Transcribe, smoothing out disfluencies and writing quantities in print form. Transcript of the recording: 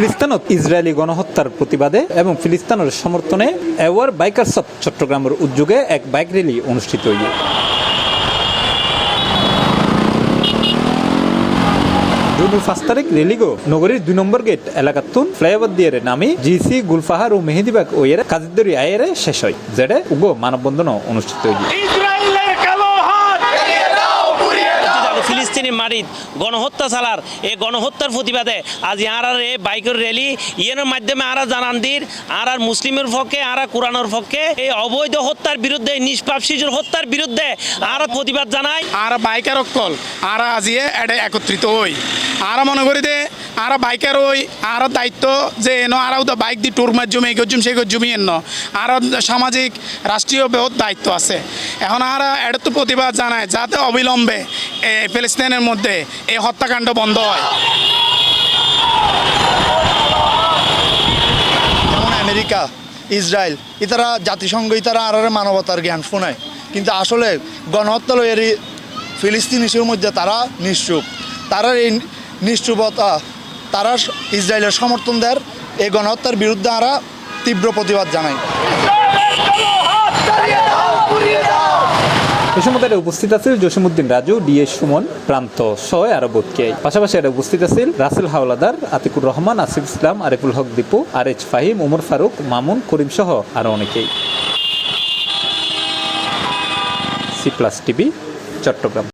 ফিলিস্তিনত Israeli গণহত্যার প্রতিবাদে এবং ফিলিস্তিনের সমর্থনে এওয়ার বাইকার্স অফ চট্টগ্রামের উদ্যোগে এক বাইক র্যালি অনুষ্ঠিত হইল। জুনের 5 তারিখ রেলিগো নগরীর 2 নম্বর গেট এলাকাতুন ফ্লাইওভার দিয়ে নামি জিসি গুলফাহার ও মেহেদিবাগ ও এর কাজিদরি আয়ের শেষ হয়, যেটা উগো মানববন্ধন অনুষ্ঠিত হইল। ফিলিস্তিনি মাটিত গণহত্যা চালার এই গণহত্যার প্রতিবাদে আজ আর এই বাইকের র্যালি ইয়ের মাধ্যমে আর জানান দির আর মুসলিমের পক্ষে আর কোরআনের পক্ষে এই অবৈধ হত্যার বিরুদ্ধে নিষ্পাপ শিশুর হত্যার বিরুদ্ধে আর প্রতিবাদ জানায়। আর বাইকার অকল আর আজিয়ে এটা একত্রিত হই আর মনে করি দে আর বাইকার হই আর দায়িত্ব যে এনো আরও তো বাইক দি টুর মাধ্যমে এই গজুম সেই গজুমি এন্ন আর সামাজিক রাষ্ট্রীয় বহুত দায়িত্ব আছে। এখন আর এটা তো প্রতিবাদ জানায় যাতে অবিলম্বে ফিলিস্তিনের মধ্যে এই হত্যাকাণ্ড বন্ধ হয়। যেমন আমেরিকা, ইসরায়েল ইতারা জাতিসংঘ ইতারা আর মানবতার জ্ঞান শোনায়, কিন্তু আসলে গণহত্যা লইয়ের ফিলিস্তিন ইস্যুর মধ্যে তারা নিশ্চুপ। তারা এই নিশ্চুপতা তারা ইসরায়েলের সমর্থন দেয়। এই গণহত্যার বিরুদ্ধে আমরা তীব্র প্রতিবাদ জানাই। এই সময় উপস্থিত আছিল জসিমউদ্দিন রাজু, ডিএস সুমন, প্রান্ত সয় আর বোধকে। পাশাপাশি উপস্থিত আছিল রাসেল হাওলাদার, আতিকুর রহমান, আসিফ ইসলাম, আরিফুল হক দীপু, আরএচ ফাহিম, উমর ফারুক, মামুন, করিম সহ আরো অনেকেই। C+ TV, Chittagong.